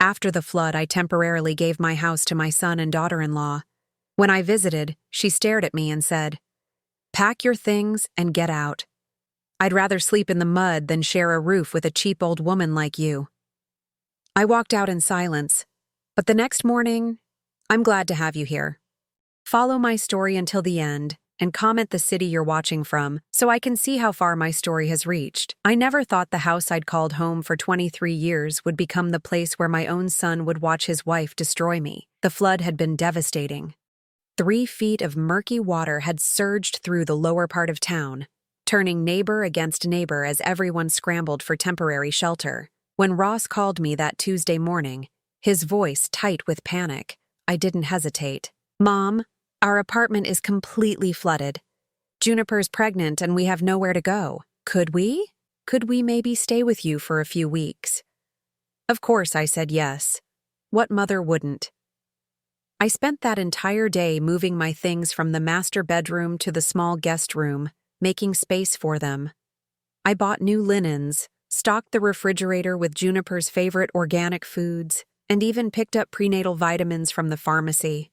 After the flood, I temporarily gave my house to my son and daughter-in-law. When I visited, she stared at me and said, "Pack your things and get out. I'd rather sleep in the mud than share a roof with a cheap old woman like you." I walked out in silence, but the next morning, I'm glad to have you here. Follow my story until the end and comment the city you're watching from so I can see how far my story has reached. I never thought the house I'd called home for 23 years would become the place where my own son would watch his wife destroy me. The flood had been devastating. 3 feet of murky water had surged through the lower part of town, turning neighbor against neighbor as everyone scrambled for temporary shelter. When Ross called me that Tuesday morning, his voice tight with panic, I didn't hesitate. "Mom, our apartment is completely flooded. Juniper's pregnant and we have nowhere to go. Could we maybe stay with you for a few weeks?" Of course I said yes. What mother wouldn't? I spent that entire day moving my things from the master bedroom to the small guest room, making space for them. I bought new linens, stocked the refrigerator with Juniper's favorite organic foods, and even picked up prenatal vitamins from the pharmacy.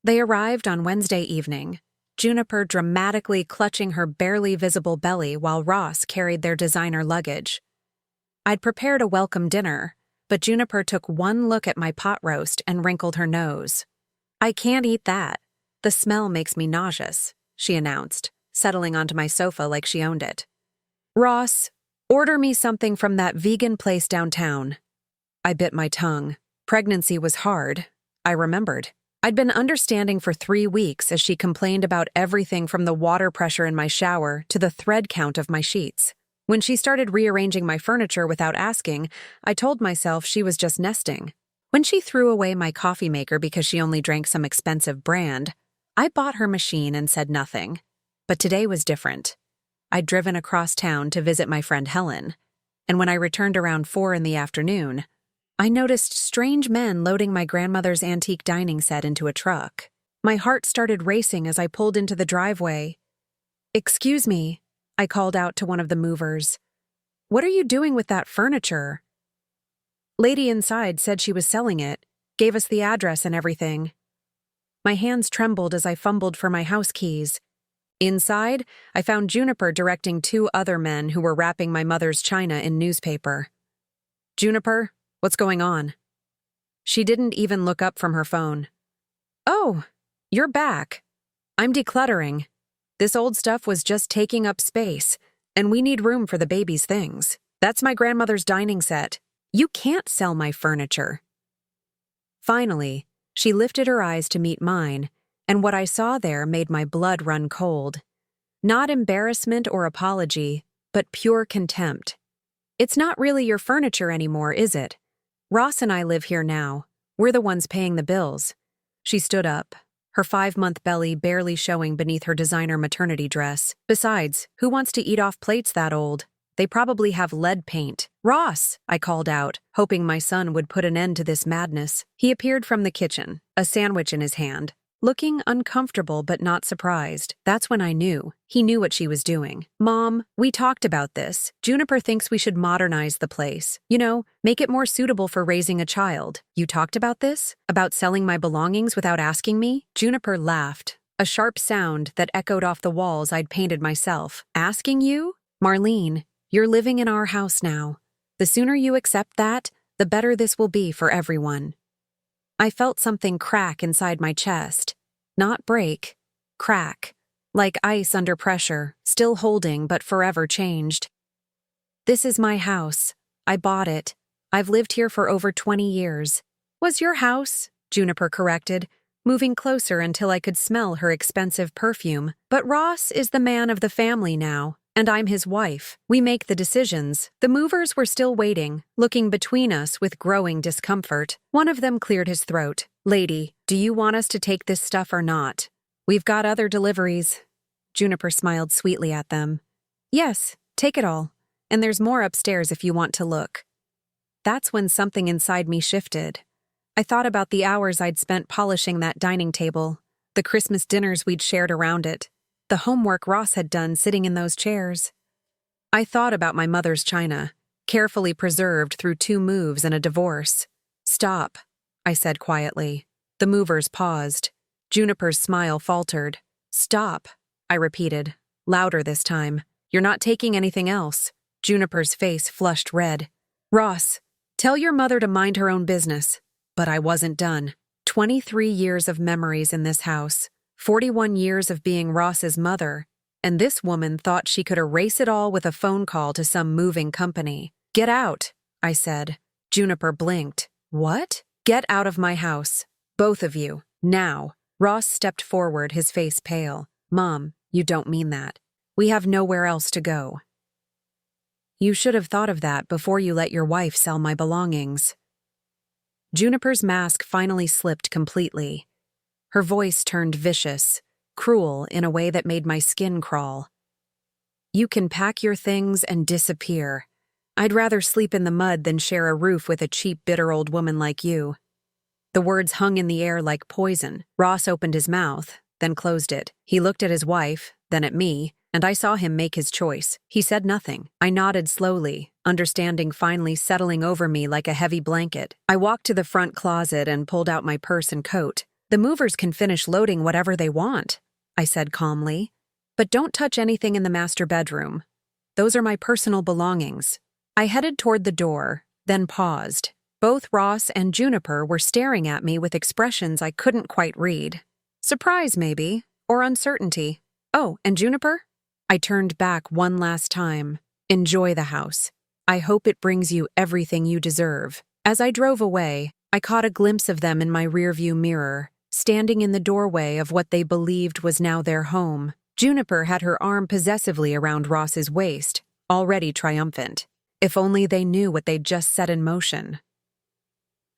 They arrived on Wednesday evening, Juniper dramatically clutching her barely visible belly while Ross carried their designer luggage. I'd prepared a welcome dinner, but Juniper took one look at my pot roast and wrinkled her nose. "I can't eat that. The smell makes me nauseous," she announced, settling onto my sofa like she owned it. "Ross, order me something from that vegan place downtown." I bit my tongue. Pregnancy was hard, I remembered. I'd been understanding for 3 weeks as she complained about everything from the water pressure in my shower to the thread count of my sheets. When she started rearranging my furniture without asking, I told myself she was just nesting. When she threw away my coffee maker because she only drank some expensive brand, I bought her machine and said nothing. But today was different. I'd driven across town to visit my friend Helen, and when I returned around 4 in the afternoon, I noticed strange men loading my grandmother's antique dining set into a truck. My heart started racing as I pulled into the driveway. "Excuse me," I called out to one of the movers. "What are you doing with that furniture?" Lady inside said she was selling it, gave us the address and everything. My hands trembled as I fumbled for my house keys. Inside, I found Juniper directing 2 other men who were wrapping my mother's china in newspaper. "Juniper, what's going on?" She didn't even look up from her phone. "Oh, you're back. I'm decluttering. This old stuff was just taking up space, and we need room for the baby's things. That's my grandmother's dining set. You can't sell my furniture." Finally, she lifted her eyes to meet mine, and what I saw there made my blood run cold. Not embarrassment or apology, but pure contempt. "It's not really your furniture anymore, is it? Ross and I live here now. We're the ones paying the bills." She stood up, her 5-month belly barely showing beneath her designer maternity dress. Besides, who wants to eat off plates that old? They probably have lead paint. "Ross," I called out, hoping my son would put an end to this madness. He appeared from the kitchen, a sandwich in his hand, looking uncomfortable but not surprised. That's when I knew. He knew what she was doing. "Mom, we talked about this. Juniper thinks we should modernize the place. Make it more suitable for raising a child. You talked about this? About selling my belongings without asking me?" Juniper laughed, a sharp sound that echoed off the walls I'd painted myself. "Asking you? Marlene, you're living in our house now. The sooner you accept that, the better this will be for everyone." I felt something crack inside my chest. Not break, crack. Like ice under pressure, still holding but forever changed. "This is my house. I bought it. I've lived here for over 20 years. "Was your house," Juniper corrected, moving closer until I could smell her expensive perfume. "But Ross is the man of the family now, and I'm his wife. We make the decisions." The movers were still waiting, looking between us with growing discomfort. One of them cleared his throat. "Lady, do you want us to take this stuff or not?" "We've got other deliveries." Juniper smiled sweetly at them. "Yes, take it all. And there's more upstairs if you want to look." That's when something inside me shifted. I thought about the hours I'd spent polishing that dining table, the Christmas dinners we'd shared around it, the homework Ross had done sitting in those chairs. I thought about my mother's china, carefully preserved through 2 moves and a divorce. Stop, I said quietly. The movers paused. Juniper's smile faltered. Stop, I repeated, louder this time. You're not taking anything else. Juniper's face flushed red. Ross, tell your mother to mind her own business. But I wasn't done. 23 years of memories in this house, 41 years of being Ross's mother, and this woman thought she could erase it all with a phone call to some moving company. Get out, I said. Juniper blinked. What? Get out of my house. Both of you. Now. Ross stepped forward, his face pale. Mom, you don't mean that. We have nowhere else to go. You should have thought of that before you let your wife sell my belongings. Juniper's mask finally slipped completely. Her voice turned vicious, cruel in a way that made my skin crawl. You can pack your things and disappear. I'd rather sleep in the mud than share a roof with a cheap, bitter old woman like you. The words hung in the air like poison. Ross opened his mouth, then closed it. He looked at his wife, then at me, and I saw him make his choice. He said nothing. I nodded slowly, understanding finally settling over me like a heavy blanket. I walked to the front closet and pulled out my purse and coat. The movers can finish loading whatever they want, I said calmly. But don't touch anything in the master bedroom. Those are my personal belongings. I headed toward the door, then paused. Both Ross and Juniper were staring at me with expressions I couldn't quite read. Surprise, maybe, or uncertainty. Oh, and Juniper? I turned back one last time. Enjoy the house. I hope it brings you everything you deserve. As I drove away, I caught a glimpse of them in my rearview mirror, standing in the doorway of what they believed was now their home. Juniper had her arm possessively around Ross's waist, already triumphant. If only they knew what they'd just set in motion.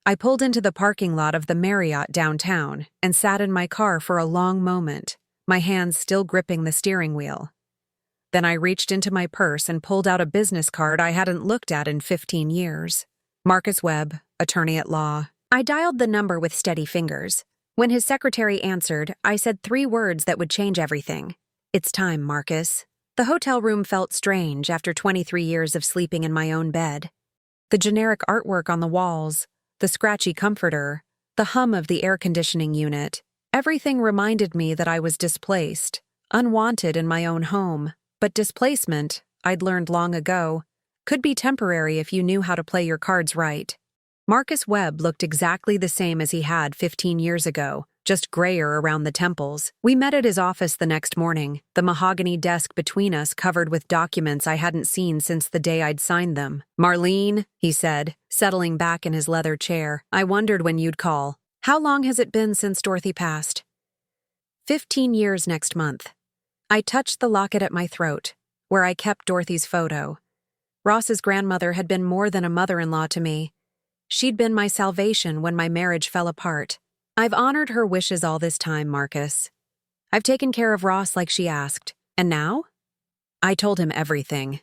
I pulled into the parking lot of the Marriott downtown and sat in my car for a long moment, my hands still gripping the steering wheel. Then I reached into my purse and pulled out a business card I hadn't looked at in 15 years. Marcus Webb, attorney at law. I dialed the number with steady fingers. When his secretary answered, I said 3 words that would change everything. It's time, Marcus. The hotel room felt strange after 23 years of sleeping in my own bed. The generic artwork on the walls, the scratchy comforter, the hum of the air conditioning unit, everything reminded me that I was displaced, unwanted in my own home. But displacement, I'd learned long ago, could be temporary if you knew how to play your cards right. Marcus Webb looked exactly the same as he had 15 years ago, just grayer around the temples. We met at his office the next morning, the mahogany desk between us covered with documents I hadn't seen since the day I'd signed them. Marlene, he said, settling back in his leather chair. I wondered when you'd call. How long has it been since Dorothy passed? 15 years next month. I touched the locket at my throat, where I kept Dorothy's photo. Ross's grandmother had been more than a mother-in-law to me. She'd been my salvation when my marriage fell apart. I've honored her wishes all this time, Marcus. I've taken care of Ross like she asked. And now? I told him everything.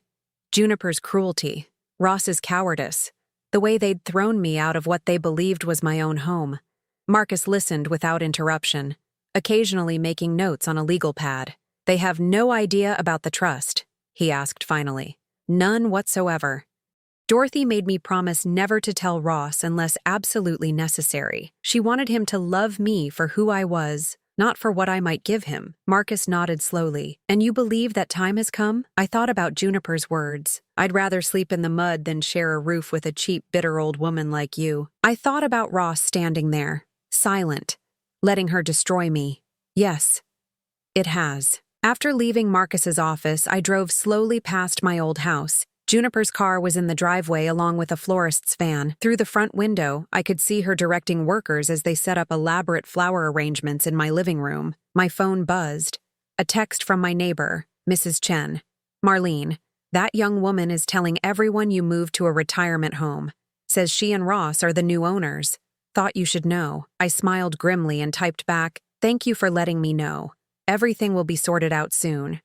Juniper's cruelty, Ross's cowardice, the way they'd thrown me out of what they believed was my own home. Marcus listened without interruption, occasionally making notes on a legal pad. They have no idea about the trust, he asked finally. None whatsoever. Dorothy made me promise never to tell Ross unless absolutely necessary. She wanted him to love me for who I was, not for what I might give him. Marcus nodded slowly. And you believe that time has come? I thought about Juniper's words. I'd rather sleep in the mud than share a roof with a cheap, bitter old woman like you. I thought about Ross standing there, silent, letting her destroy me. Yes, it has. After leaving Marcus's office, I drove slowly past my old house. Juniper's car was in the driveway along with a florist's van. Through the front window, I could see her directing workers as they set up elaborate flower arrangements in my living room. My phone buzzed. A text from my neighbor, Mrs. Chen. Marlene, that young woman is telling everyone you moved to a retirement home. Says she and Ross are the new owners. Thought you should know. I smiled grimly and typed back, thank you for letting me know. Everything will be sorted out soon.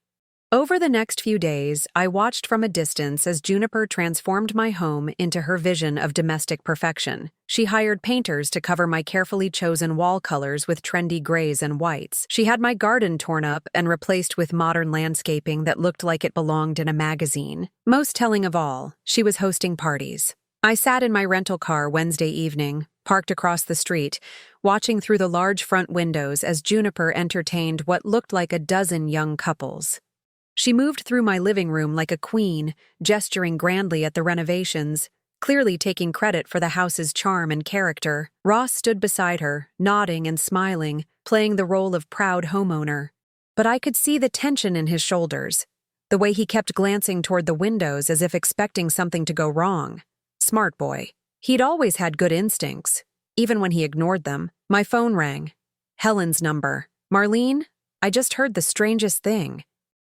Over the next few days, I watched from a distance as Juniper transformed my home into her vision of domestic perfection. She hired painters to cover my carefully chosen wall colors with trendy grays and whites. She had my garden torn up and replaced with modern landscaping that looked like it belonged in a magazine. Most telling of all, she was hosting parties. I sat in my rental car Wednesday evening, parked across the street, watching through the large front windows as Juniper entertained what looked like a dozen young couples. She moved through my living room like a queen, gesturing grandly at the renovations, clearly taking credit for the house's charm and character. Ross stood beside her, nodding and smiling, playing the role of proud homeowner. But I could see the tension in his shoulders, the way he kept glancing toward the windows as if expecting something to go wrong. Smart boy. He'd always had good instincts, even when he ignored them. My phone rang. Helen's number. Marlene, I just heard the strangest thing.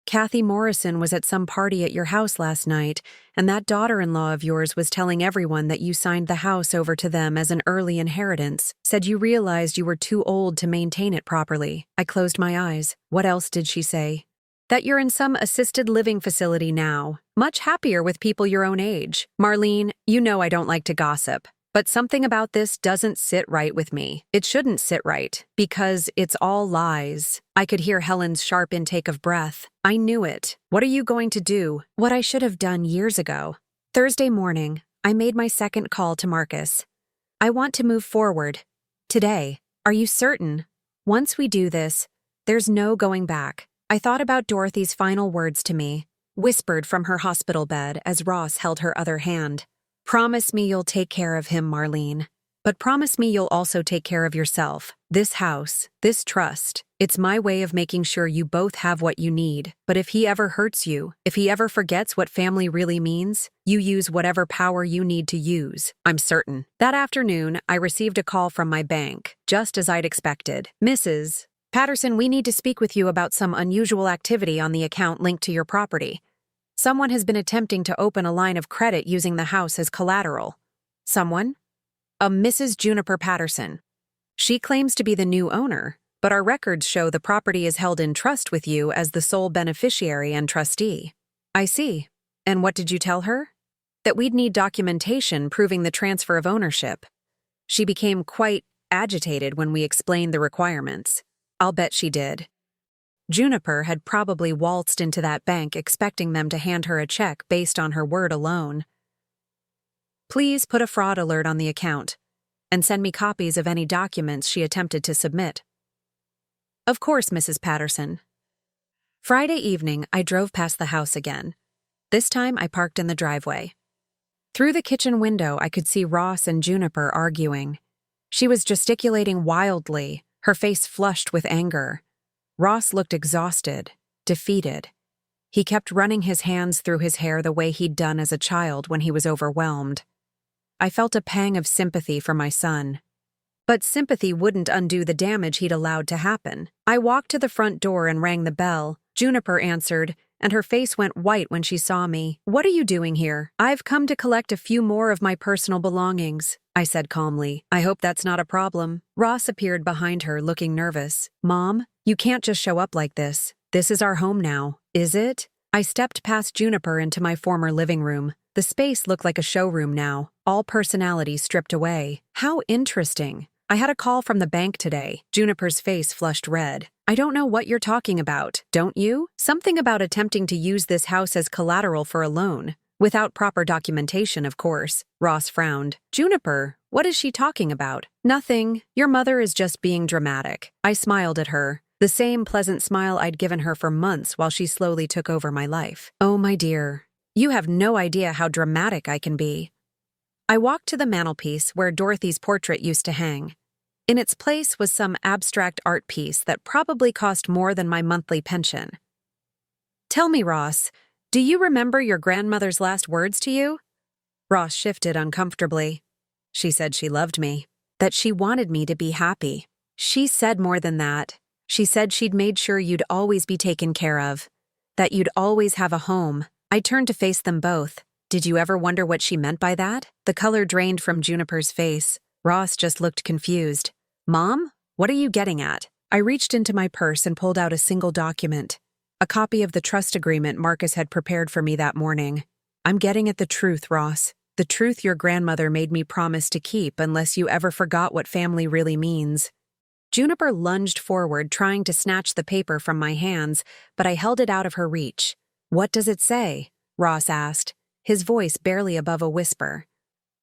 Kathy Morrison was at some party at your house last night, and that daughter-in-law of yours was telling everyone that you signed the house over to them as an early inheritance, said you realized you were too old to maintain it properly. I closed my eyes. What else did she say? That you're in some assisted living facility now, much happier with people your own age. Marlene, you know I don't like to gossip, but something about this doesn't sit right with me. It shouldn't sit right, because it's all lies. I could hear Helen's sharp intake of breath. I knew it. What are you going to do? What I should have done years ago. Thursday morning, I made my second call to Marcus. I want to move forward. Today. Are you certain? Once we do this, there's no going back. I thought about Dorothy's final words to me, whispered from her hospital bed as Ross held her other hand. Promise me you'll take care of him, Marlene. But promise me you'll also take care of yourself. This house, this trust, it's my way of making sure you both have what you need. But if he ever hurts you, if he ever forgets what family really means, you use whatever power you need to use. I'm certain. That afternoon, I received a call from my bank, just as I'd expected. Mrs. Patterson, we need to speak with you about some unusual activity on the account linked to your property. Someone has been attempting to open a line of credit using the house as collateral. Someone? A Mrs. Juniper Patterson. She claims to be the new owner, but our records show the property is held in trust with you as the sole beneficiary and trustee. I see. And what did you tell her? That we'd need documentation proving the transfer of ownership. She became quite agitated when we explained the requirements. I'll bet she did. Juniper had probably waltzed into that bank expecting them to hand her a check based on her word alone. Please put a fraud alert on the account, and send me copies of any documents she attempted to submit. Of course, Mrs. Patterson. Friday evening, I drove past the house again. This time, I parked in the driveway. Through the kitchen window, I could see Ross and Juniper arguing. She was gesticulating wildly, her face flushed with anger. Ross looked exhausted, defeated. He kept running his hands through his hair the way he'd done as a child when he was overwhelmed. I felt a pang of sympathy for my son. But sympathy wouldn't undo the damage he'd allowed to happen. I walked to the front door and rang the bell. Juniper answered, and her face went white when she saw me. What are you doing here? I've come to collect a few more of my personal belongings, I said calmly. I hope that's not a problem. Ross appeared behind her, looking nervous. Mom, you can't just show up like this. This is our home now, is it? I stepped past Juniper into my former living room. The space looked like a showroom now, all personality stripped away. How interesting. I had a call from the bank today. Juniper's face flushed red. I don't know what you're talking about, don't you? Something about attempting to use this house as collateral for a loan. Without proper documentation, of course. Ross frowned. Juniper, what is she talking about? Nothing. Your mother is just being dramatic. I smiled at her. The same pleasant smile I'd given her for months while she slowly took over my life. Oh, my dear. You have no idea how dramatic I can be. I walked to the mantelpiece where Dorothy's portrait used to hang. In its place was some abstract art piece that probably cost more than my monthly pension. Tell me, Ross, do you remember your grandmother's last words to you? Ross shifted uncomfortably. She said she loved me, that she wanted me to be happy. She said more than that. She said she'd made sure you'd always be taken care of, that you'd always have a home. I turned to face them both. Did you ever wonder what she meant by that? The color drained from Juniper's face. Ross just looked confused. Mom, what are you getting at? I reached into my purse and pulled out a single document, a copy of the trust agreement Marcus had prepared for me that morning. I'm getting at the truth, Ross. The truth your grandmother made me promise to keep unless you ever forgot what family really means. Juniper lunged forward, trying to snatch the paper from my hands, but I held it out of her reach. What does it say? Ross asked, his voice barely above a whisper.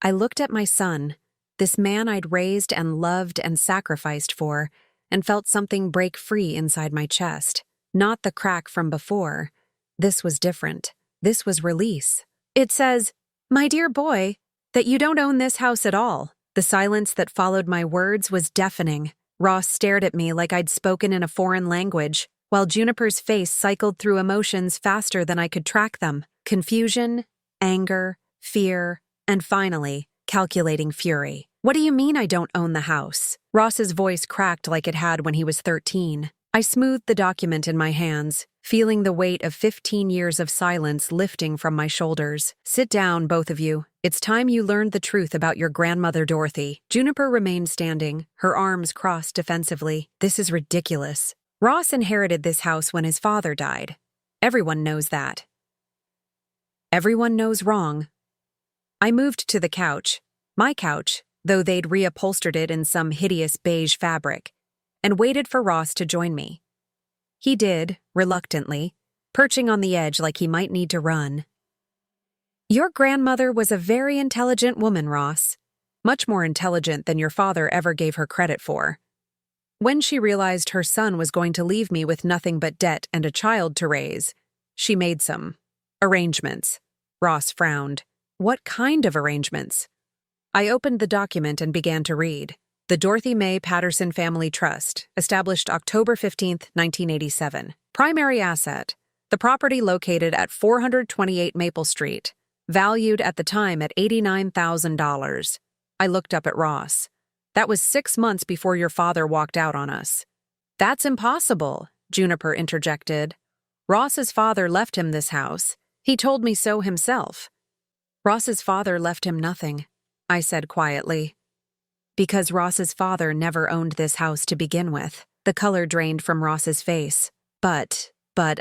I looked at my son. This man I'd raised and loved and sacrificed for, and felt something break free inside my chest. Not the crack from before. This was different. This was release. It says, "My dear boy, that you don't own this house at all." The silence that followed my words was deafening. Ross stared at me like I'd spoken in a foreign language, while Juniper's face cycled through emotions faster than I could track them. Confusion, anger, fear, and finally, calculating fury. "What do you mean I don't own the house?" Ross's voice cracked like it had when he was 13. I smoothed the document in my hands, feeling the weight of 15 years of silence lifting from my shoulders. "Sit down, both of you. It's time you learned the truth about your grandmother, Dorothy." Juniper remained standing, her arms crossed defensively. "This is ridiculous. Ross inherited this house when his father died. Everyone knows that. Everyone knows wrong." I moved to the couch, my couch, though they'd reupholstered it in some hideous beige fabric, and waited for Ross to join me. He did, reluctantly, perching on the edge like he might need to run. "Your grandmother was a very intelligent woman, Ross. Much more intelligent than your father ever gave her credit for. When she realized her son was going to leave me with nothing but debt and a child to raise, she made some arrangements." Ross frowned. "What kind of arrangements?" I opened the document and began to read. "The Dorothy Mae Patterson Family Trust, established October 15, 1987. Primary asset, the property located at 428 Maple Street, valued at the time at $89,000. I looked up at Ross. "That was 6 months before your father walked out on us." "That's impossible," Juniper interjected. "Ross's father left him this house. He told me so himself." "Ross's father left him nothing," I said quietly. "Because Ross's father never owned this house to begin with." The color drained from Ross's face. But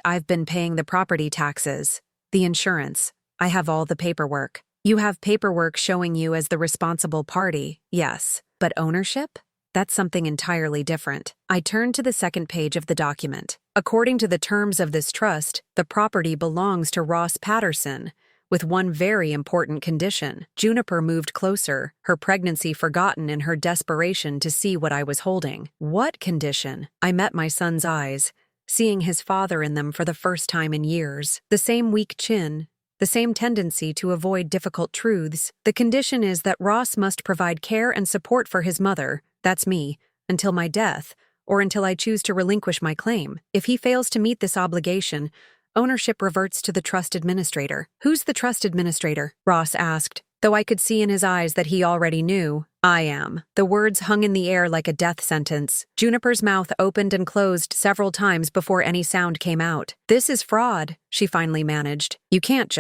I've been paying the property taxes, the insurance. I have all the paperwork." "You have paperwork showing you as the responsible party, yes. But ownership? That's something entirely different." I turned to the second page of the document. "According to the terms of this trust, the property belongs to Ross Patterson, with one very important condition." Juniper moved closer, her pregnancy forgotten in her desperation to see what I was holding. "What condition?" I met my son's eyes, seeing his father in them for the first time in years. The same weak chin, the same tendency to avoid difficult truths. "The condition is that Ross must provide care and support for his mother, that's me, until my death, or until I choose to relinquish my claim. If he fails to meet this obligation, ownership reverts to the trust administrator." "Who's the trust administrator?" Ross asked, though I could see in his eyes that he already knew. "I am." The words hung in the air like a death sentence. Juniper's mouth opened and closed several times before any sound came out. "This is fraud," she finally managed. You can't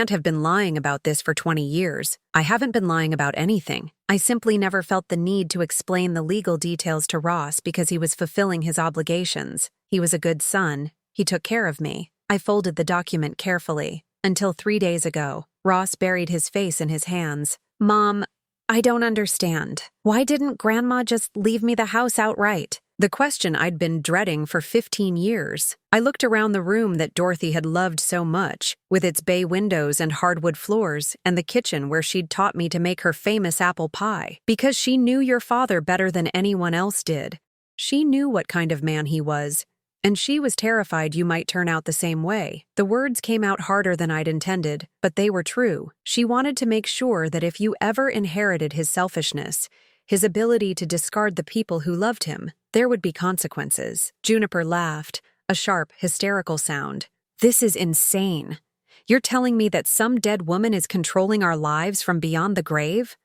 have been lying about this for 20 years. "I haven't been lying about anything. I simply never felt the need to explain the legal details to Ross because he was fulfilling his obligations. He was a good son. He took care of me." I folded the document carefully. "Until 3 days ago." Ross buried his face in his hands. "Mom, I don't understand. Why didn't Grandma just leave me the house outright?" The question I'd been dreading for 15 years. I looked around the room that Dorothy had loved so much, with its bay windows and hardwood floors, and the kitchen where she'd taught me to make her famous apple pie. "Because she knew your father better than anyone else did. She knew what kind of man he was, and she was terrified you might turn out the same way." The words came out harder than I'd intended, but they were true. She wanted to make sure that if you ever inherited his selfishness, his ability to discard the people who loved him, there would be consequences. Juniper laughed, a sharp, hysterical sound. "This is insane. You're telling me that some dead woman is controlling our lives from beyond the grave?"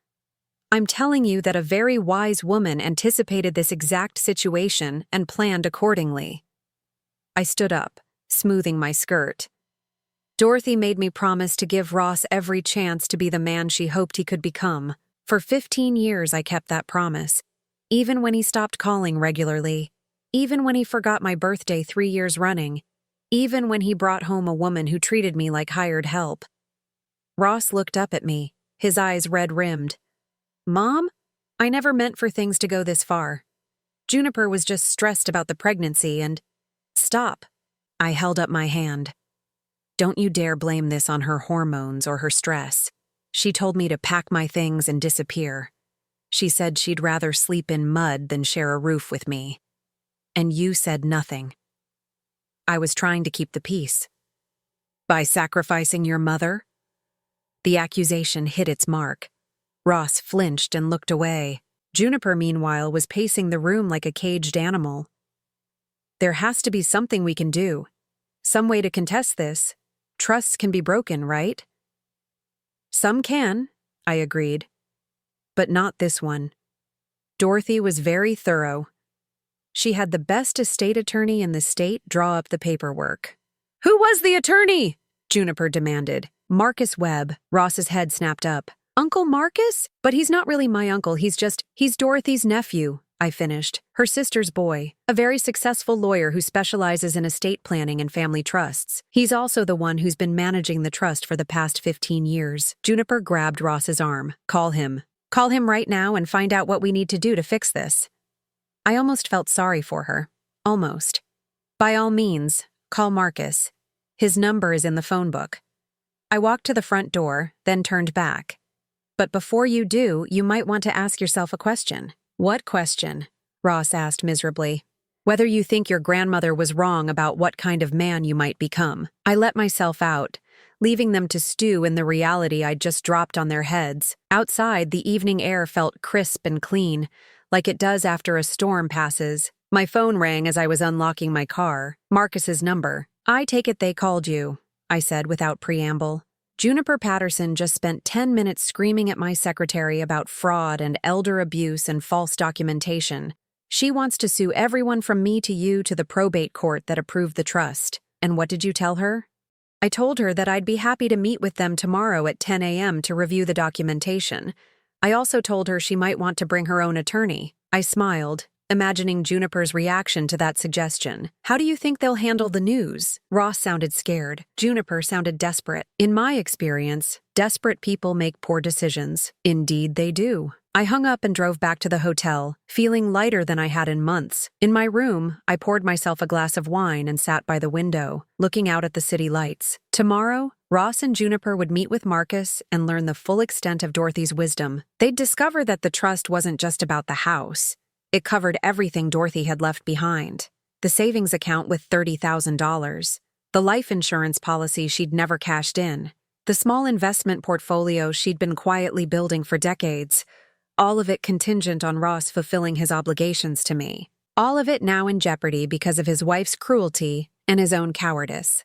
"I'm telling you that a very wise woman anticipated this exact situation and planned accordingly." I stood up, smoothing my skirt. "Dorothy made me promise to give Ross every chance to be the man she hoped he could become. For 15 years I kept that promise, even when he stopped calling regularly, even when he forgot my birthday 3 years running, even when he brought home a woman who treated me like hired help." Ross looked up at me, his eyes red-rimmed. "Mom, I never meant for things to go this far. Juniper was just stressed about the pregnancy and—" "Stop." I held up my hand. "Don't you dare blame this on her hormones or her stress. She told me to pack my things and disappear. She said she'd rather sleep in mud than share a roof with me. And you said nothing. I was trying to keep the peace. By sacrificing your mother? The accusation hit its mark. Ross flinched and looked away. Juniper, meanwhile, was pacing the room like a caged animal. There has to be something we can do. Some way to contest this. Trusts can be broken, right? Some can, I agreed. But not this one. Dorothy was very thorough. She had the best estate attorney in the state draw up the paperwork. Who was the attorney? Juniper demanded. Marcus Webb. Ross's head snapped up. Uncle Marcus? But he's not really my uncle, he's Dorothy's nephew, I finished. Her sister's boy. A very successful lawyer who specializes in estate planning and family trusts. He's also the one who's been managing the trust for the past 15 years. Juniper grabbed Ross's arm. Call him. Call him right now and find out what we need to do to fix this. I almost felt sorry for her. Almost. By all means, call Marcus. His number is in the phone book. I walked to the front door, then turned back. But before you do, you might want to ask yourself a question. What question? Ross asked miserably. Whether you think your grandmother was wrong about what kind of man you might become. I let myself out, leaving them to stew in the reality I'd just dropped on their heads. Outside, the evening air felt crisp and clean, like it does after a storm passes. My phone rang as I was unlocking my car. Marcus's number. I take it they called you, I said without preamble. Juniper Patterson just spent 10 minutes screaming at my secretary about fraud and elder abuse and false documentation. She wants to sue everyone from me to you to the probate court that approved the trust. And what did you tell her? I told her that I'd be happy to meet with them tomorrow at 10 a.m. to review the documentation. I also told her she might want to bring her own attorney. I smiled, imagining Juniper's reaction to that suggestion. How do you think they'll handle the news? Ross sounded scared. Juniper sounded desperate. In my experience, desperate people make poor decisions. Indeed they do. I hung up and drove back to the hotel, feeling lighter than I had in months. In my room, I poured myself a glass of wine and sat by the window, looking out at the city lights. Tomorrow, Ross and Juniper would meet with Marcus and learn the full extent of Dorothy's wisdom. They'd discover that the trust wasn't just about the house. It covered everything Dorothy had left behind. The savings account with $30,000, the life insurance policy she'd never cashed in, the small investment portfolio she'd been quietly building for decades, all of it contingent on Ross fulfilling his obligations to me. All of it now in jeopardy because of his wife's cruelty and his own cowardice.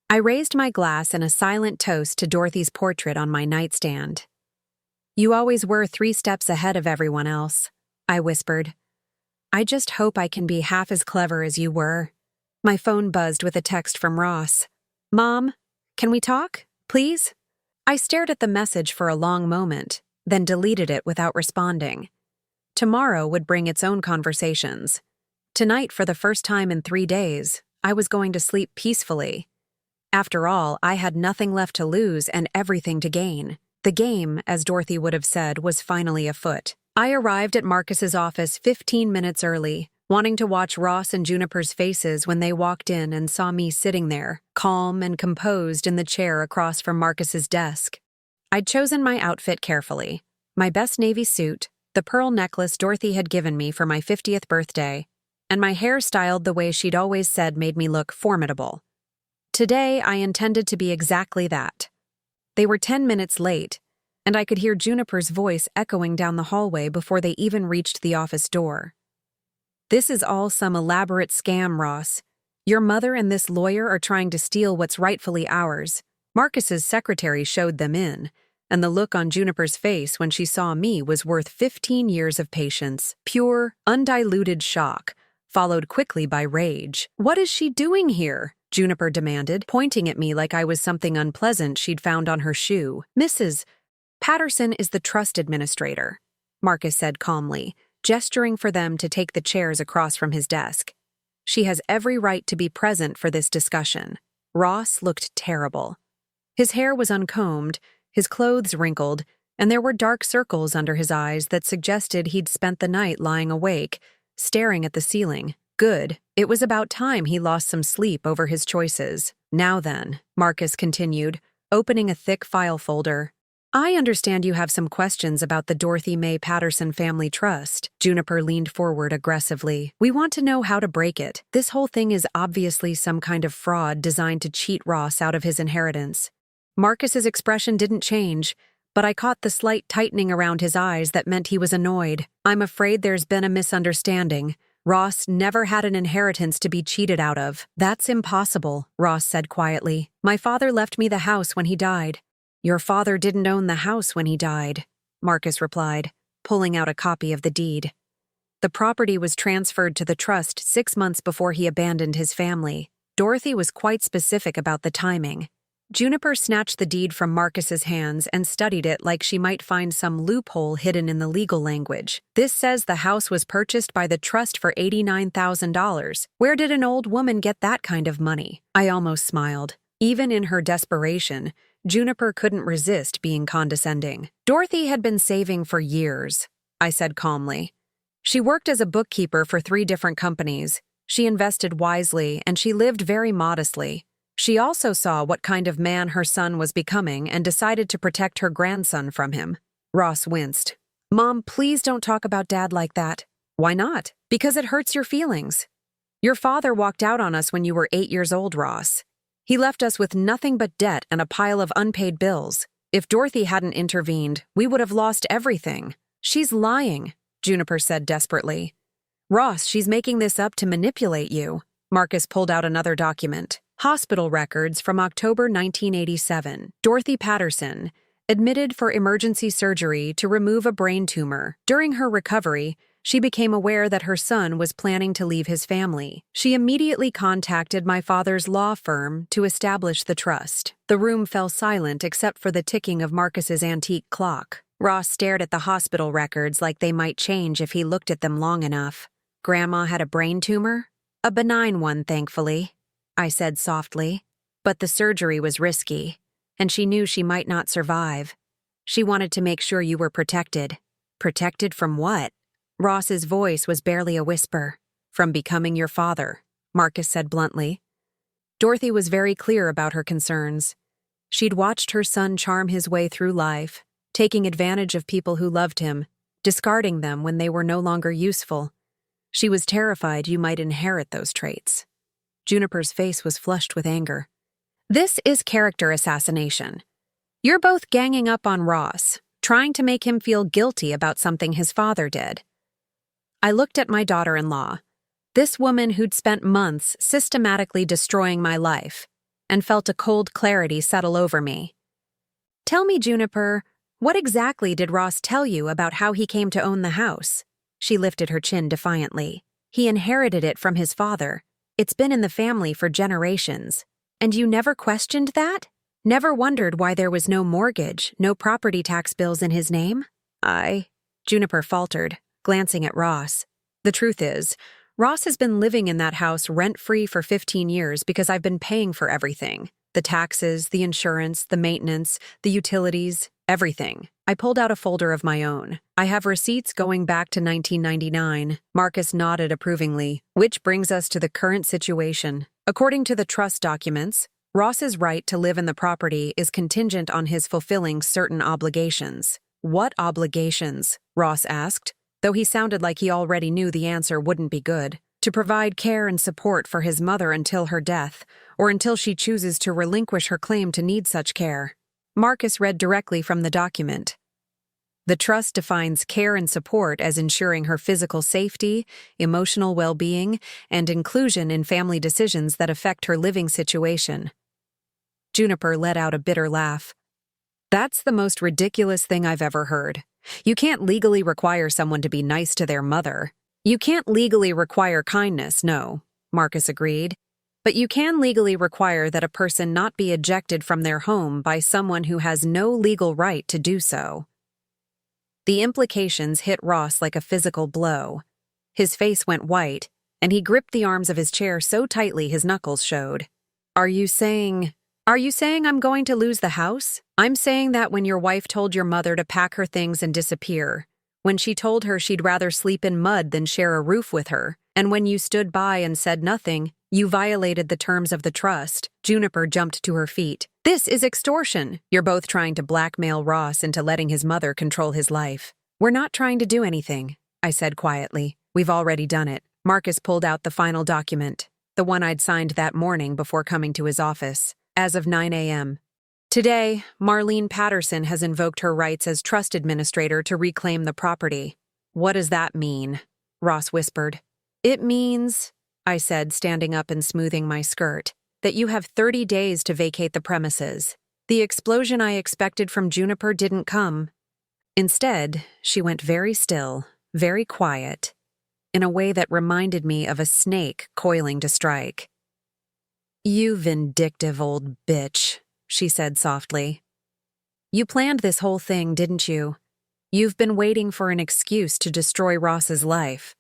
I raised my glass in a silent toast to Dorothy's portrait on my nightstand. You always were 3 steps ahead of everyone else, I whispered. I just hope I can be half as clever as you were. My phone buzzed with a text from Ross. Mom, can we talk, please? I stared at the message for a long moment, then deleted it without responding. Tomorrow would bring its own conversations. Tonight, for the first time in 3 days, I was going to sleep peacefully. After all, I had nothing left to lose and everything to gain. The game, as Dorothy would have said, was finally afoot. I arrived at Marcus's office 15 minutes early, wanting to watch Ross and Juniper's faces when they walked in and saw me sitting there, calm and composed in the chair across from Marcus's desk. I'd chosen my outfit carefully. My best navy suit, the pearl necklace Dorothy had given me for my 50th birthday, and my hair styled the way she'd always said made me look formidable. Today, I intended to be exactly that. They were 10 minutes late, and I could hear Juniper's voice echoing down the hallway before they even reached the office door. This is all some elaborate scam, Ross. Your mother and this lawyer are trying to steal what's rightfully ours. Marcus's secretary showed them in, and the look on Juniper's face when she saw me was worth 15 years of patience, pure, undiluted shock, followed quickly by rage. What is she doing here? Juniper demanded, pointing at me like I was something unpleasant she'd found on her shoe. Mrs. Patterson is the trust administrator, Marcus said calmly, gesturing for them to take the chairs across from his desk. She has every right to be present for this discussion. Ross looked terrible. His hair was uncombed, his clothes wrinkled, and there were dark circles under his eyes that suggested he'd spent the night lying awake, staring at the ceiling. Good. It was about time he lost some sleep over his choices. Now then, Marcus continued, opening a thick file folder. I understand you have some questions about the Dorothy Mae Patterson Family Trust. Juniper leaned forward aggressively. We want to know how to break it. This whole thing is obviously some kind of fraud designed to cheat Ross out of his inheritance. Marcus's expression didn't change, but I caught the slight tightening around his eyes that meant he was annoyed. I'm afraid there's been a misunderstanding. Ross never had an inheritance to be cheated out of. That's impossible, Ross said quietly. My father left me the house when he died. Your father didn't own the house when he died, Marcus replied, pulling out a copy of the deed. The property was transferred to the trust 6 months before he abandoned his family. Dorothy was quite specific about the timing. Juniper snatched the deed from Marcus's hands and studied it like she might find some loophole hidden in the legal language. This says the house was purchased by the trust for $89,000. Where did an old woman get that kind of money? I almost smiled. Even in her desperation, Juniper couldn't resist being condescending. Dorothy had been saving for years, I said calmly. She worked as a bookkeeper for 3 different companies. She invested wisely, and she lived very modestly. She also saw what kind of man her son was becoming and decided to protect her grandson from him. Ross winced. Mom, please don't talk about Dad like that. Why not? Because it hurts your feelings. Your father walked out on us when you were 8 years old, Ross. He left us with nothing but debt and a pile of unpaid bills. If Dorothy hadn't intervened, we would have lost everything. She's lying, Juniper said desperately. Ross, she's making this up to manipulate you. Marcus pulled out another document. Hospital records from October 1987. Dorothy Patterson, admitted for emergency surgery to remove a brain tumor. During her recovery, she became aware that her son was planning to leave his family. She immediately contacted my father's law firm to establish the trust. The room fell silent except for the ticking of Marcus's antique clock. Ross stared at the hospital records like they might change if he looked at them long enough. Grandma had a brain tumor? A benign one, thankfully, I said softly. But the surgery was risky, and she knew she might not survive. She wanted to make sure you were protected. Protected from what? Ross's voice was barely a whisper. From becoming your father, Marcus said bluntly. Dorothy was very clear about her concerns. She'd watched her son charm his way through life, taking advantage of people who loved him, discarding them when they were no longer useful. She was terrified you might inherit those traits. Juniper's face was flushed with anger. This is character assassination. You're both ganging up on Ross, trying to make him feel guilty about something his father did. I looked at my daughter-in-law, this woman who'd spent months systematically destroying my life, and felt a cold clarity settle over me. Tell me, Juniper, what exactly did Ross tell you about how he came to own the house? She lifted her chin defiantly. He inherited it from his father. It's been in the family for generations. And you never questioned that? Never wondered why there was no mortgage, no property tax bills in his name? Juniper faltered, glancing at Ross. The truth is, Ross has been living in that house rent-free for 15 years because I've been paying for everything. The taxes, the insurance, the maintenance, the utilities, everything. I pulled out a folder of my own. I have receipts going back to 1999. Marcus nodded approvingly, which brings us to the current situation. According to the trust documents, Ross's right to live in the property is contingent on his fulfilling certain obligations. What obligations? Ross asked, though he sounded like he already knew the answer wouldn't be good. To provide care and support for his mother until her death, or until she chooses to relinquish her claim to need such care. Marcus read directly from the document. The trust defines care and support as ensuring her physical safety, emotional well-being, and inclusion in family decisions that affect her living situation. Juniper let out a bitter laugh. That's the most ridiculous thing I've ever heard. You can't legally require someone to be nice to their mother. You can't legally require kindness, no, Marcus agreed. But you can legally require that a person not be ejected from their home by someone who has no legal right to do so. The implications hit Ross like a physical blow. His face went white, and he gripped the arms of his chair so tightly his knuckles showed. Are you saying I'm going to lose the house? I'm saying that when your wife told your mother to pack her things and disappear, when she told her she'd rather sleep in mud than share a roof with her, and when you stood by and said nothing, You violated the terms of the trust. Juniper jumped to her feet. This is extortion. You're both trying to blackmail Ross into letting his mother control his life. We're not trying to do anything, I said quietly. We've already done it. Marcus pulled out the final document, the one I'd signed that morning before coming to his office, as of 9 a.m. Today, Marlene Patterson has invoked her rights as trust administrator to reclaim the property. What does that mean? Ross whispered. It means, I said, standing up and smoothing my skirt, that you have 30 days to vacate the premises. The explosion I expected from Juniper didn't come. Instead, she went very still, very quiet, in a way that reminded me of a snake coiling to strike. You vindictive old bitch, she said softly. You planned this whole thing, didn't you? You've been waiting for an excuse to destroy Ross's life.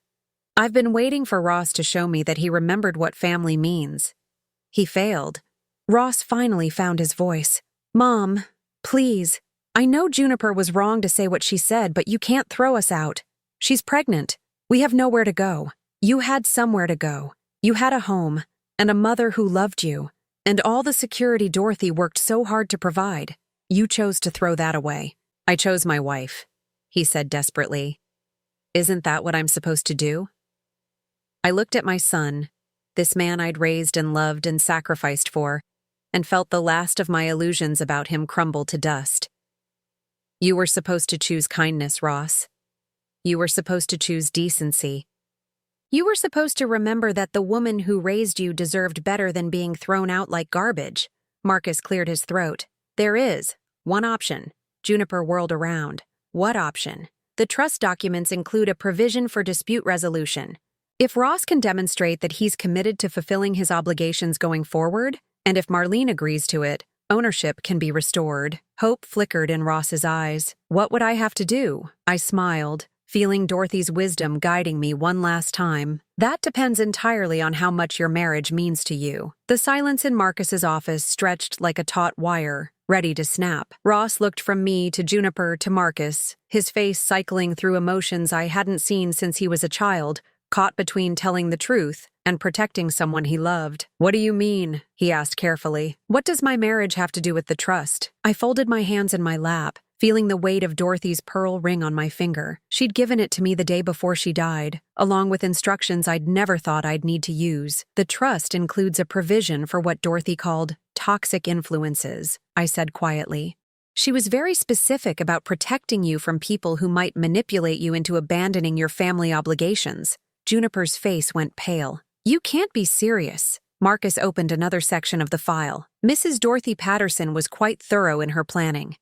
I've been waiting for Ross to show me that he remembered what family means. He failed. Ross finally found his voice. Mom, please. I know Juniper was wrong to say what she said, but you can't throw us out. She's pregnant. We have nowhere to go. You had somewhere to go. You had a home, and a mother who loved you, and all the security Dorothy worked so hard to provide. You chose to throw that away. I chose my wife, he said desperately. Isn't that what I'm supposed to do? I looked at my son, this man I'd raised and loved and sacrificed for, and felt the last of my illusions about him crumble to dust. You were supposed to choose kindness, Ross. You were supposed to choose decency. You were supposed to remember that the woman who raised you deserved better than being thrown out like garbage. Marcus cleared his throat. There is one option. Juniper whirled around. What option? The trust documents include a provision for dispute resolution. If Ross can demonstrate that he's committed to fulfilling his obligations going forward, and if Marlene agrees to it, ownership can be restored. Hope flickered in Ross's eyes. What would I have to do? I smiled, feeling Dorothy's wisdom guiding me one last time. That depends entirely on how much your marriage means to you. The silence in Marcus's office stretched like a taut wire, ready to snap. Ross looked from me to Juniper to Marcus, his face cycling through emotions I hadn't seen since he was a child, caught between telling the truth and protecting someone he loved. What do you mean? He asked carefully. What does my marriage have to do with the trust? I folded my hands in my lap, feeling the weight of Dorothy's pearl ring on my finger. She'd given it to me the day before she died, along with instructions I'd never thought I'd need to use. The trust includes a provision for what Dorothy called toxic influences, I said quietly. She was very specific about protecting you from people who might manipulate you into abandoning your family obligations. Juniper's face went pale. You can't be serious. Marcus opened another section of the file. Mrs. Dorothy Patterson was quite thorough in her planning.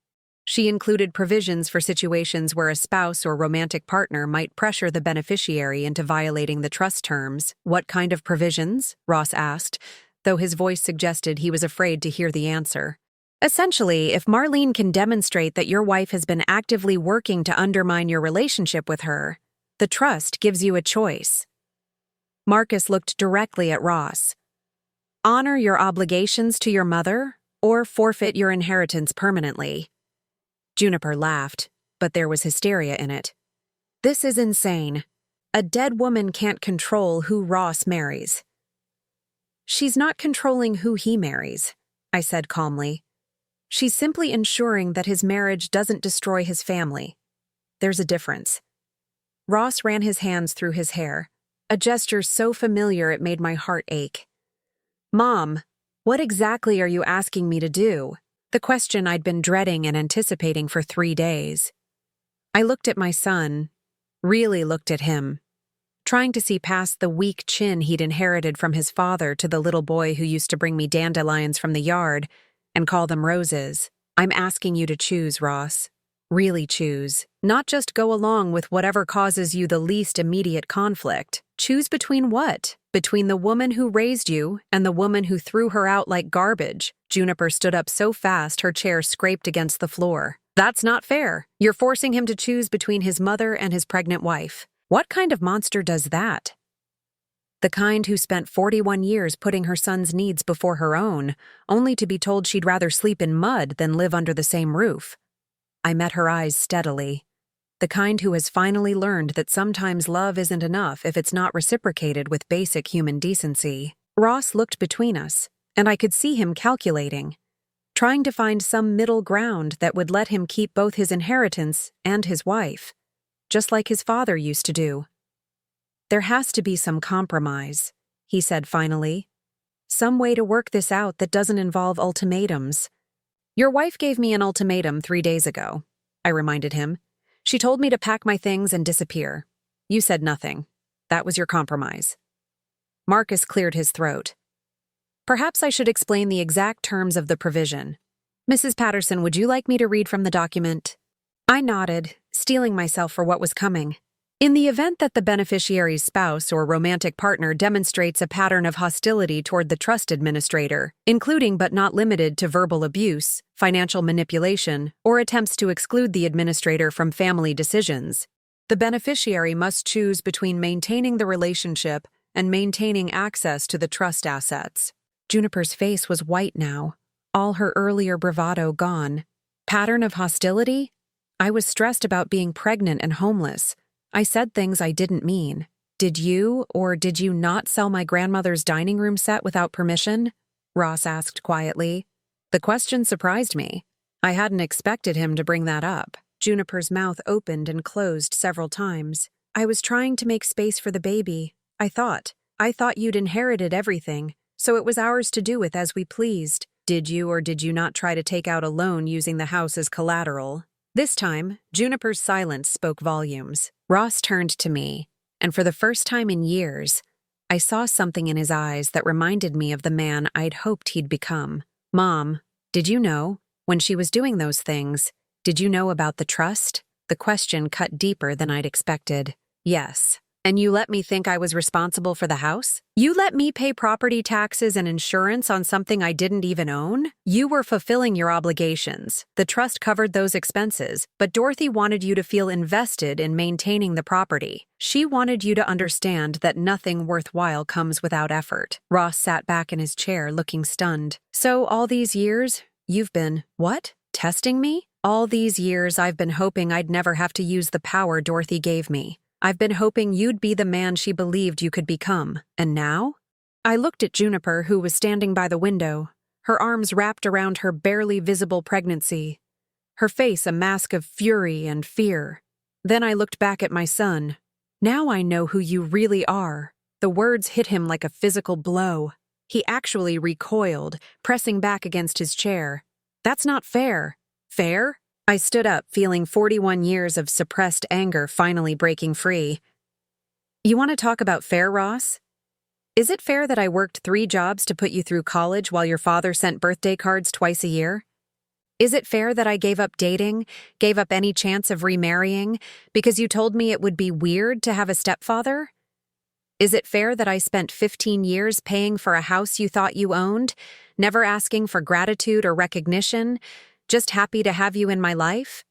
She included provisions for situations where a spouse or romantic partner might pressure the beneficiary into violating the trust terms. What kind of provisions? Ross asked, though his voice suggested he was afraid to hear the answer. Essentially, if Marlene can demonstrate that your wife has been actively working to undermine your relationship with her, the trust gives you a choice. Marcus looked directly at Ross. Honor your obligations to your mother, or forfeit your inheritance permanently. Juniper laughed, but there was hysteria in it. This is insane. A dead woman can't control who Ross marries. She's not controlling who he marries, I said calmly. She's simply ensuring that his marriage doesn't destroy his family. There's a difference. Ross ran his hands through his hair, a gesture so familiar it made my heart ache. Mom, what exactly are you asking me to do? The question I'd been dreading and anticipating for 3 days. I looked at my son, really looked at him, trying to see past the weak chin he'd inherited from his father to the little boy who used to bring me dandelions from the yard and call them roses. I'm asking you to choose, Ross. Really choose. Not just go along with whatever causes you the least immediate conflict. Choose between what? Between the woman who raised you and the woman who threw her out like garbage. Juniper stood up so fast her chair scraped against the floor. That's not fair. You're forcing him to choose between his mother and his pregnant wife. What kind of monster does that? The kind who spent 41 years putting her son's needs before her own, only to be told she'd rather sleep in mud than live under the same roof. I met her eyes steadily. The kind who has finally learned that sometimes love isn't enough if it's not reciprocated with basic human decency. Ross looked between us, and I could see him calculating, trying to find some middle ground that would let him keep both his inheritance and his wife, just like his father used to do. There has to be some compromise, he said finally. Some way to work this out that doesn't involve ultimatums. Your wife gave me an ultimatum 3 days ago, I reminded him. She told me to pack my things and disappear. You said nothing. That was your compromise. Marcus cleared his throat. Perhaps I should explain the exact terms of the provision. Mrs. Patterson, would you like me to read from the document? I nodded, steeling myself for what was coming. In the event that the beneficiary's spouse or romantic partner demonstrates a pattern of hostility toward the trust administrator, including but not limited to verbal abuse, financial manipulation, or attempts to exclude the administrator from family decisions, the beneficiary must choose between maintaining the relationship and maintaining access to the trust assets. Juniper's face was white now, all her earlier bravado gone. Pattern of hostility? I was stressed about being pregnant and homeless. I said things I didn't mean. Did you or did you not sell my grandmother's dining room set without permission? Ross asked quietly. The question surprised me. I hadn't expected him to bring that up. Juniper's mouth opened and closed several times. I was trying to make space for the baby. I thought you'd inherited everything, so it was ours to do with as we pleased. Did you or did you not try to take out a loan using the house as collateral? This time, Juniper's silence spoke volumes. Ross turned to me, and for the first time in years, I saw something in his eyes that reminded me of the man I'd hoped he'd become. Mom, did you know, when she was doing those things, did you know about the trust? The question cut deeper than I'd expected. Yes. And you let me think I was responsible for the house? You let me pay property taxes and insurance on something I didn't even own? You were fulfilling your obligations. The trust covered those expenses, but Dorothy wanted you to feel invested in maintaining the property. She wanted you to understand that nothing worthwhile comes without effort. Ross sat back in his chair, looking stunned. So all these years, you've been, what? Testing me? All these years I've been hoping I'd never have to use the power Dorothy gave me. I've been hoping you'd be the man she believed you could become. And now? I looked at Juniper, who was standing by the window, her arms wrapped around her barely visible pregnancy, her face a mask of fury and fear. Then I looked back at my son. Now I know who you really are. The words hit him like a physical blow. He actually recoiled, pressing back against his chair. That's not fair. Fair? I stood up, feeling 41 years of suppressed anger finally breaking free. You want to talk about fair, Ross? Is it fair that I worked 3 jobs to put you through college while your father sent birthday cards twice a year? Is it fair that I gave up dating, gave up any chance of remarrying, because you told me it would be weird to have a stepfather? Is it fair that I spent 15 years paying for a house you thought you owned, never asking for gratitude or recognition, just happy to have you in my life?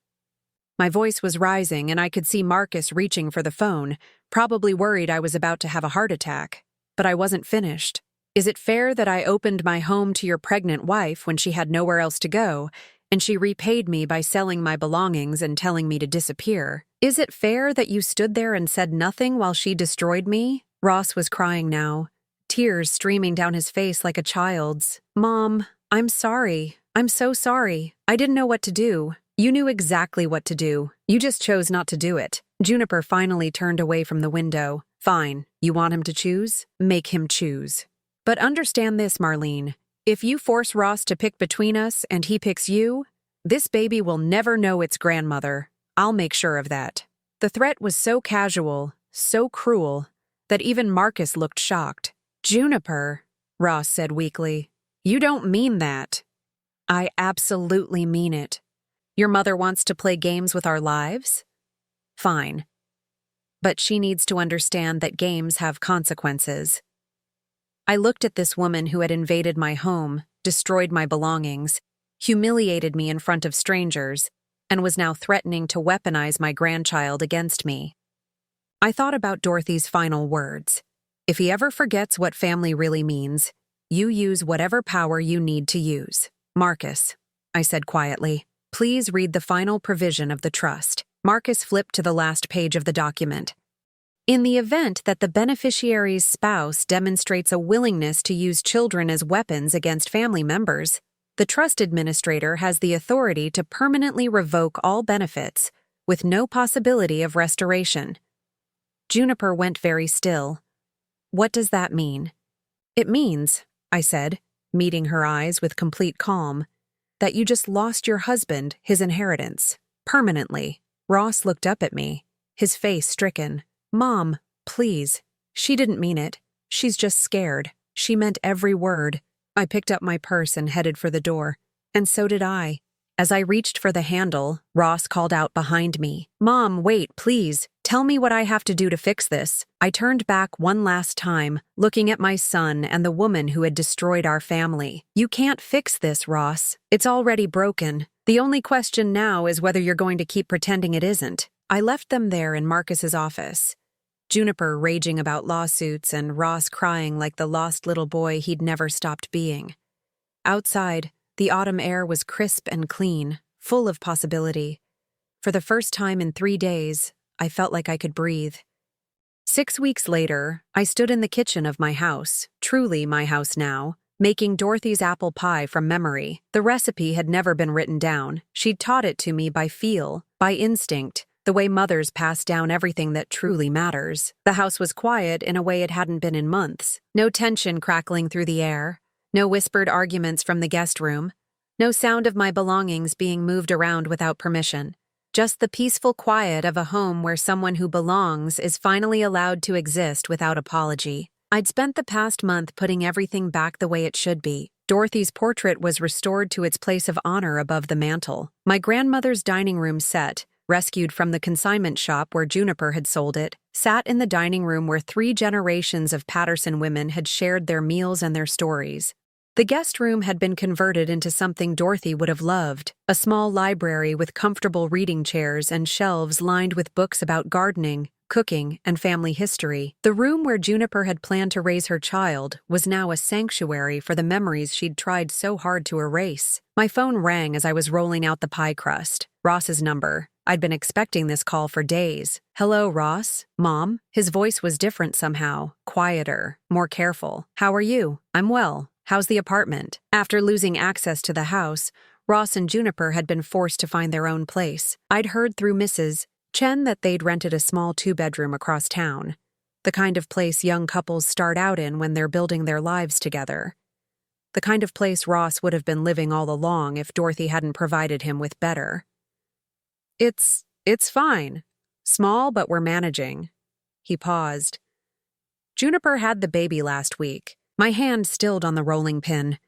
My voice was rising, and I could see Marcus reaching for the phone, probably worried I was about to have a heart attack. But I wasn't finished. Is it fair that I opened my home to your pregnant wife when she had nowhere else to go, and she repaid me by selling my belongings and telling me to disappear? Is it fair that you stood there and said nothing while she destroyed me? Ross was crying now, tears streaming down his face like a child's. Mom, I'm sorry. I'm so sorry. I didn't know what to do. You knew exactly what to do. You just chose not to do it. Juniper finally turned away from the window. Fine. You want him to choose? Make him choose. But understand this, Marlene. If you force Ross to pick between us and he picks you, this baby will never know its grandmother. I'll make sure of that. The threat was so casual, so cruel, that even Marcus looked shocked. Juniper, Ross said weakly, you don't mean that. I absolutely mean it. Your mother wants to play games with our lives? Fine. But she needs to understand that games have consequences. I looked at this woman who had invaded my home, destroyed my belongings, humiliated me in front of strangers, and was now threatening to weaponize my grandchild against me. I thought about Dorothy's final words. If he ever forgets what family really means, you use whatever power you need to use. Marcus, I said quietly, please read the final provision of the trust. Marcus flipped to the last page of the document. In the event that the beneficiary's spouse demonstrates a willingness to use children as weapons against family members, the trust administrator has the authority to permanently revoke all benefits, with no possibility of restoration. Juniper went very still. What does that mean? It means, I said, meeting her eyes with complete calm, that you just lost your husband his inheritance, permanently. Ross looked up at me, his face stricken. Mom, please. She didn't mean it. She's just scared. She meant every word. I picked up my purse and headed for the door. And so did I. As I reached for the handle, Ross called out behind me, Mom, wait, please. Tell me what I have to do to fix this. I turned back one last time, looking at my son and the woman who had destroyed our family. You can't fix this, Ross. It's already broken. The only question now is whether you're going to keep pretending it isn't. I left them there in Marcus's office. Juniper raging about lawsuits and Ross crying like the lost little boy he'd never stopped being. Outside, the autumn air was crisp and clean, full of possibility. For the first time in 3 days, I felt like I could breathe. 6 weeks later, I stood in the kitchen of my house, truly my house now, making Dorothy's apple pie from memory. The recipe had never been written down. She'd taught it to me by feel, by instinct, the way mothers pass down everything that truly matters. The house was quiet in a way it hadn't been in months. No tension crackling through the air. No whispered arguments from the guest room. No sound of my belongings being moved around without permission. Just the peaceful quiet of a home where someone who belongs is finally allowed to exist without apology. I'd spent the past month putting everything back the way it should be. Dorothy's portrait was restored to its place of honor above the mantel. My grandmother's dining room set, rescued from the consignment shop where Juniper had sold it, sat in the dining room where 3 generations of Patterson women had shared their meals and their stories. The guest room had been converted into something Dorothy would have loved, a small library with comfortable reading chairs and shelves lined with books about gardening, cooking, and family history. The room where Juniper had planned to raise her child was now a sanctuary for the memories she'd tried so hard to erase. My phone rang as I was rolling out the pie crust. Ross's number. I'd been expecting this call for days. Hello, Ross? Mom? His voice was different somehow, quieter, more careful. How are you? I'm well. How's the apartment? After losing access to the house, Ross and Juniper had been forced to find their own place. I'd heard through Mrs. Chen that they'd rented a small 2-bedroom across town, the kind of place young couples start out in when they're building their lives together. The kind of place Ross would have been living all along if Dorothy hadn't provided him with better. It's fine. Small, but we're managing. He paused. Juniper had the baby last week. My hand stilled on the rolling pin.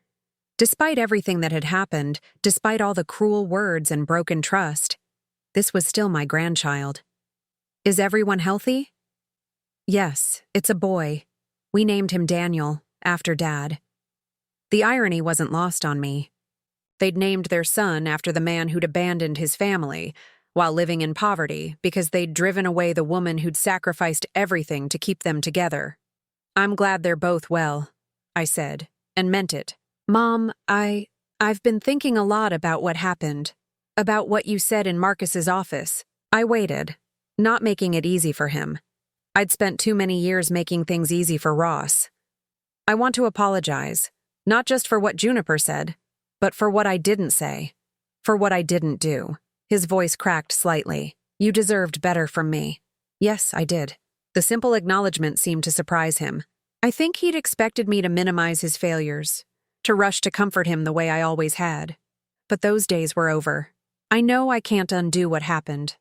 Despite everything that had happened, despite all the cruel words and broken trust, this was still my grandchild. Is everyone healthy? Yes, it's a boy. We named him Daniel, after Dad. The irony wasn't lost on me. They'd named their son after the man who'd abandoned his family, while living in poverty because they'd driven away the woman who'd sacrificed everything to keep them together. I'm glad they're both well, I said, and meant it. Mom, I've been thinking a lot about what happened, about what you said in Marcus's office. I waited, not making it easy for him. I'd spent too many years making things easy for Ross. I want to apologize, not just for what Juniper said, but for what I didn't say, for what I didn't do. His voice cracked slightly. You deserved better from me. Yes, I did. The simple acknowledgement seemed to surprise him. I think he'd expected me to minimize his failures, to rush to comfort him the way I always had. But those days were over. I know I can't undo what happened.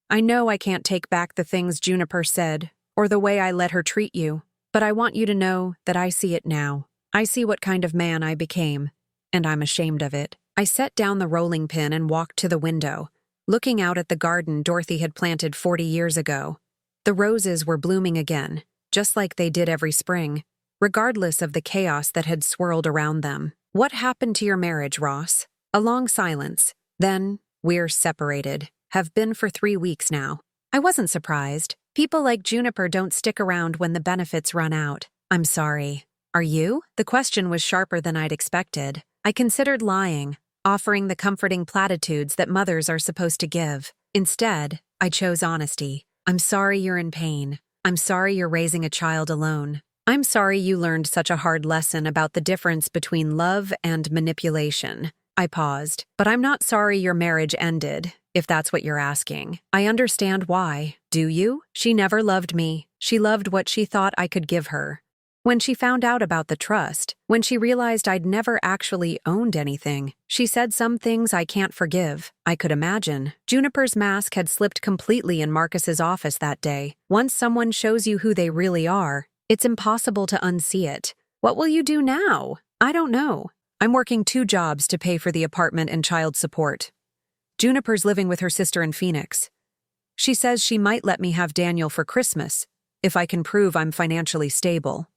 I know I can't take back the things Juniper said, or the way I let her treat you, but I want you to know that I see it now. I see what kind of man I became, and I'm ashamed of it. I set down the rolling pin and walked to the window, looking out at the garden Dorothy had planted 40 years ago. The roses were blooming again, just like they did every spring, regardless of the chaos that had swirled around them. What happened to your marriage, Ross? A long silence. Then, we're separated. Have been for 3 weeks now. I wasn't surprised. People like Juniper don't stick around when the benefits run out. I'm sorry. Are you? The question was sharper than I'd expected. I considered lying, offering the comforting platitudes that mothers are supposed to give. Instead, I chose honesty. I'm sorry you're in pain. I'm sorry you're raising a child alone. I'm sorry you learned such a hard lesson about the difference between love and manipulation. I paused. But I'm not sorry your marriage ended, if that's what you're asking. I understand why. Do you? She never loved me. She loved what she thought I could give her. When she found out about the trust, when she realized I'd never actually owned anything, she said some things I can't forgive. I could imagine. Juniper's mask had slipped completely in Marcus's office that day. Once someone shows you who they really are, it's impossible to unsee it. What will you do now? I don't know. I'm working 2 jobs to pay for the apartment and child support. Juniper's living with her sister in Phoenix. She says she might let me have Daniel for Christmas, if I can prove I'm financially stable.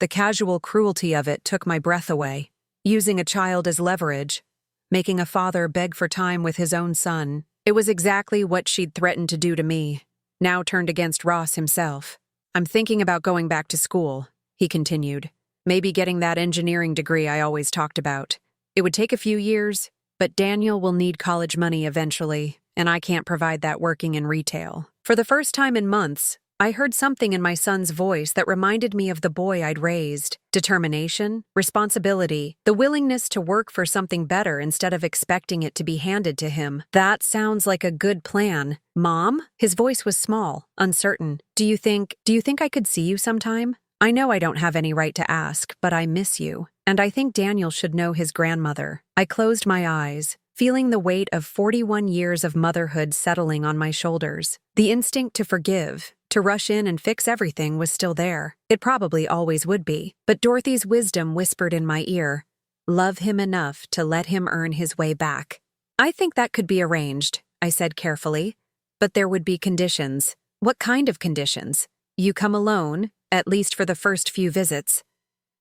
The casual cruelty of it took my breath away. Using a child as leverage, making a father beg for time with his own son. It was exactly what she'd threatened to do to me, now turned against Ross himself. I'm thinking about going back to school, he continued. Maybe getting that engineering degree I always talked about. It would take a few years, but Daniel will need college money eventually, and I can't provide that working in retail. For the first time in months, I heard something in my son's voice that reminded me of the boy I'd raised. Determination, responsibility, the willingness to work for something better instead of expecting it to be handed to him. That sounds like a good plan. Mom? His voice was small, uncertain. Do you think I could see you sometime? I know I don't have any right to ask, but I miss you. And I think Daniel should know his grandmother. I closed my eyes, feeling the weight of 41 years of motherhood settling on my shoulders. The instinct to forgive, to rush in and fix everything was still there. It probably always would be. But Dorothy's wisdom whispered in my ear, love him enough to let him earn his way back. I think that could be arranged, I said carefully. But there would be conditions. What kind of conditions? You come alone, at least for the first few visits.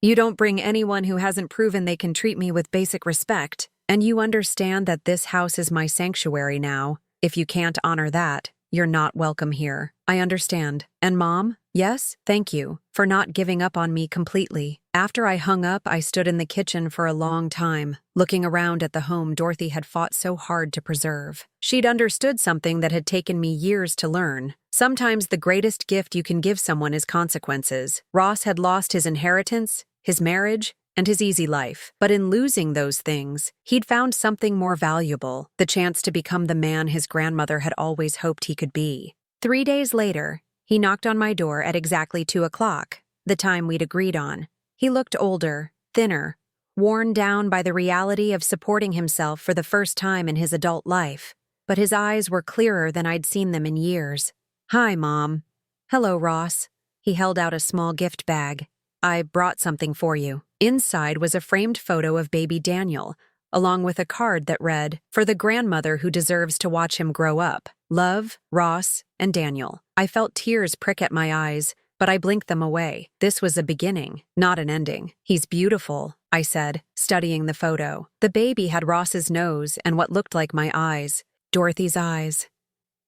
You don't bring anyone who hasn't proven they can treat me with basic respect. And you understand that this house is my sanctuary now. If you can't honor that, you're not welcome here. I understand. And Mom? Yes, thank you for not giving up on me completely. After I hung up, I stood in the kitchen for a long time, looking around at the home Dorothy had fought so hard to preserve. She'd understood something that had taken me years to learn. Sometimes the greatest gift you can give someone is consequences. Ross had lost his inheritance, his marriage, and his easy life. But in losing those things, he'd found something more valuable, the chance to become the man his grandmother had always hoped he could be. 3 days later, he knocked on my door at exactly 2 o'clock, the time we'd agreed on. He looked older, thinner, worn down by the reality of supporting himself for the first time in his adult life. But his eyes were clearer than I'd seen them in years. Hi, Mom. Hello, Ross. He held out a small gift bag. I brought something for you. Inside was a framed photo of baby Daniel, along with a card that read, for the grandmother who deserves to watch him grow up. Love, Ross, and Daniel. I felt tears prick at my eyes, but I blinked them away. This was a beginning, not an ending. He's beautiful, I said, studying the photo. The baby had Ross's nose and what looked like my eyes. Dorothy's eyes.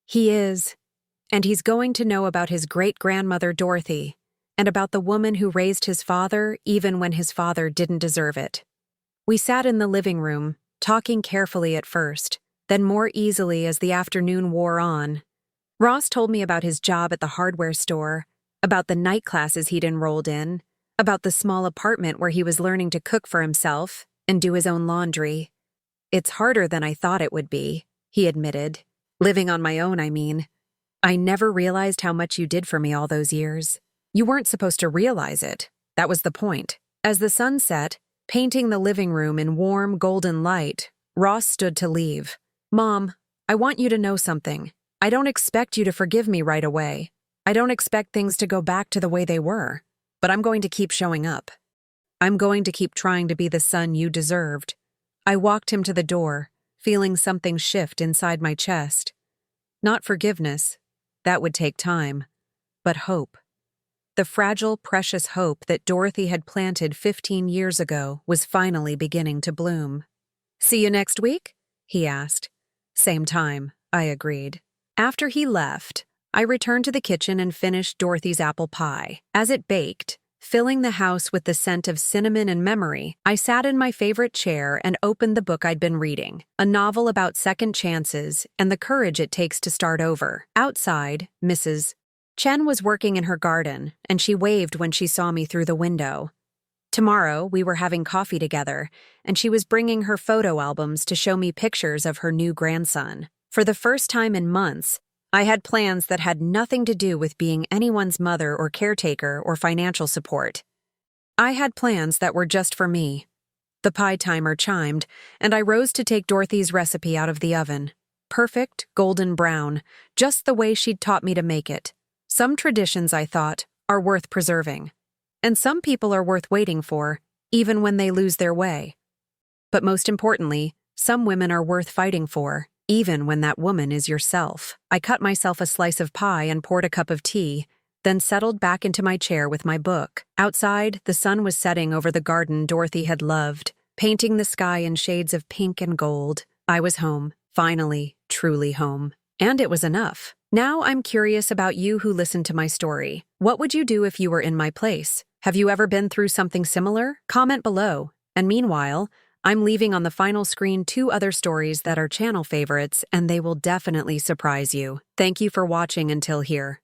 He is. And he's going to know about his great-grandmother Dorothy, and about the woman who raised his father even when his father didn't deserve it. We sat in the living room, talking carefully at first, then more easily as the afternoon wore on. Ross told me about his job at the hardware store, about the night classes he'd enrolled in, about the small apartment where he was learning to cook for himself and do his own laundry. It's harder than I thought it would be, he admitted. Living on my own, I mean. I never realized how much you did for me all those years. You weren't supposed to realize it. That was the point. As the sun set, painting the living room in warm, golden light, Ross stood to leave. Mom, I want you to know something. I don't expect you to forgive me right away. I don't expect things to go back to the way they were. But I'm going to keep showing up. I'm going to keep trying to be the son you deserved. I walked him to the door, feeling something shift inside my chest. Not forgiveness. That would take time. But hope. The fragile, precious hope that Dorothy had planted 15 years ago was finally beginning to bloom. See you next week? He asked. Same time, I agreed. After he left, I returned to the kitchen and finished Dorothy's apple pie. As it baked, filling the house with the scent of cinnamon and memory, I sat in my favorite chair and opened the book I'd been reading, a novel about second chances and the courage it takes to start over. Outside, Mrs. Chen was working in her garden, and she waved when she saw me through the window. Tomorrow, we were having coffee together, and she was bringing her photo albums to show me pictures of her new grandson. For the first time in months, I had plans that had nothing to do with being anyone's mother or caretaker or financial support. I had plans that were just for me. The pie timer chimed, and I rose to take Dorothy's recipe out of the oven. Perfect, golden brown, just the way she'd taught me to make it. Some traditions, I thought, are worth preserving. And some people are worth waiting for, even when they lose their way. But most importantly, some women are worth fighting for, even when that woman is yourself. I cut myself a slice of pie and poured a cup of tea, then settled back into my chair with my book. Outside, the sun was setting over the garden Dorothy had loved, painting the sky in shades of pink and gold. I was home, finally, truly home. And it was enough. Now I'm curious about you who listened to my story. What would you do if you were in my place? Have you ever been through something similar? Comment below. And meanwhile, I'm leaving on the final screen 2 other stories that are channel favorites, and they will definitely surprise you. Thank you for watching until here.